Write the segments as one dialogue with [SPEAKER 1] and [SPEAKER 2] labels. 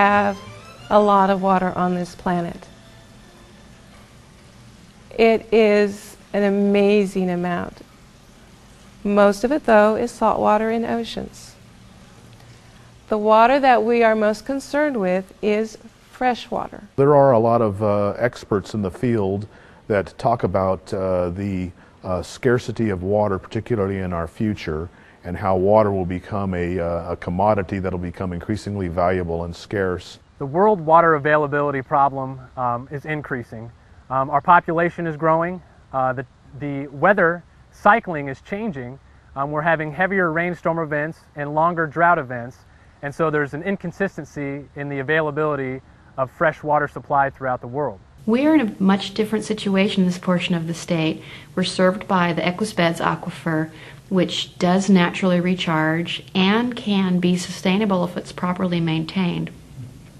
[SPEAKER 1] have a lot of water on this planet. It is an amazing amount. Most of it, though, is salt water in oceans. The water that we are most concerned with is fresh water.
[SPEAKER 2] There are a lot of experts in the field that talk about the scarcity of water, particularly in our future, and how water will become a commodity that will become increasingly valuable and scarce.
[SPEAKER 3] The world water availability problem is increasing. Our population is growing. The weather cycling is changing. We're having heavier rainstorm events and longer drought events, and so there's an inconsistency in the availability of fresh water supply throughout the world.
[SPEAKER 4] We're in a much different situation in this portion of the state. We're served by the Equisbeds aquifer, which does naturally recharge and can be sustainable if it's properly maintained.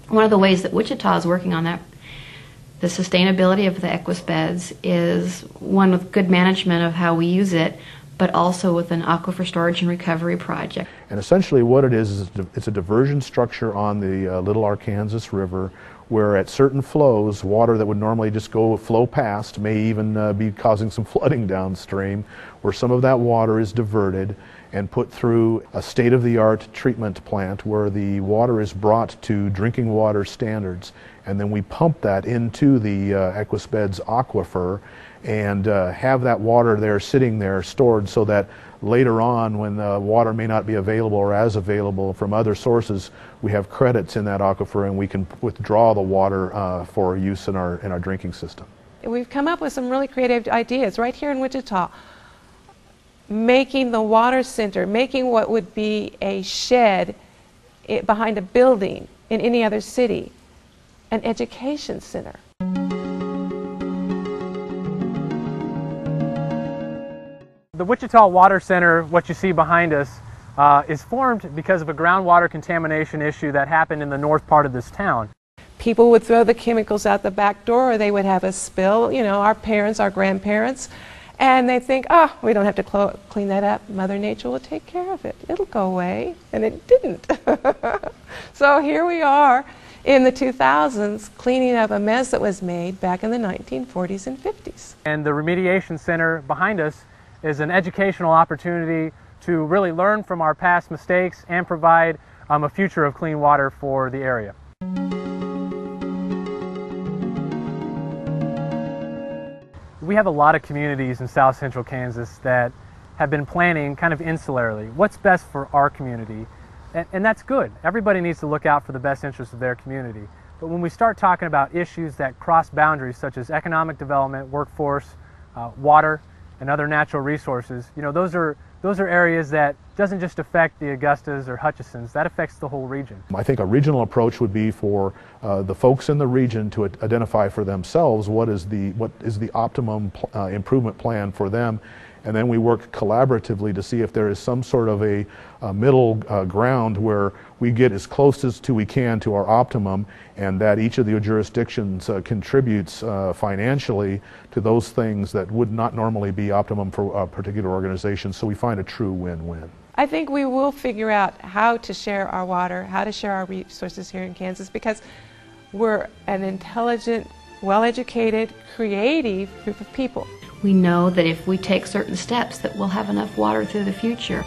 [SPEAKER 4] One of the ways that Wichita is working on that, the sustainability of the Equisbeds, is one with good management of how we use it, but also with an aquifer storage and recovery project.
[SPEAKER 2] And essentially what it is it's a diversion structure on the Little Arkansas River, where at certain flows, water that would normally just flow past may even be causing some flooding downstream, where some of that water is diverted and put through a state-of-the-art treatment plant where the water is brought to drinking water standards, and then we pump that into the Equisbeds aquifer and have that water there sitting there stored so that later on, when the water may not be available or as available from other sources, we have credits in that aquifer and we can withdraw the water for use in our drinking system.
[SPEAKER 1] We've come up with some really creative ideas right here in Wichita, making the water center, making what would be a shed behind a building in any other city, an education center.
[SPEAKER 3] The Wichita Water Center, what you see behind us, is formed because of a groundwater contamination issue that happened in the north part of this town.
[SPEAKER 1] People would throw the chemicals out the back door, or they would have a spill, you know, our parents, our grandparents, and they think, oh, we don't have to clean that up. Mother Nature will take care of it. It'll go away. And it didn't. So here we are in the 2000s cleaning up a mess that was made back in the 1940s and 50s.
[SPEAKER 3] And the remediation center behind us is an educational opportunity to really learn from our past mistakes and provide a future of clean water for the area. We have a lot of communities in South Central Kansas that have been planning kind of insularly. What's best for our community? And that's good. Everybody needs to look out for the best interests of their community. But when we start talking about issues that cross boundaries, such as economic development, workforce, water, and other natural resources, you know, those are areas that doesn't just affect the Augustas or Hutchisons, that affects the whole region.
[SPEAKER 2] I think a regional approach would be for the folks in the region to identify for themselves what is the optimum improvement plan for them, and then we work collaboratively to see if there is some sort of a middle ground where we get as close as we can to our optimum, and that each of the jurisdictions contributes financially to those things that would not normally be optimum for a particular organization, so we find a true win-win.
[SPEAKER 1] I think we will figure out how to share our water, how to share our resources here in Kansas, because we're an intelligent, well-educated, creative group of people.
[SPEAKER 4] We know that if we take certain steps that we'll have enough water through the future.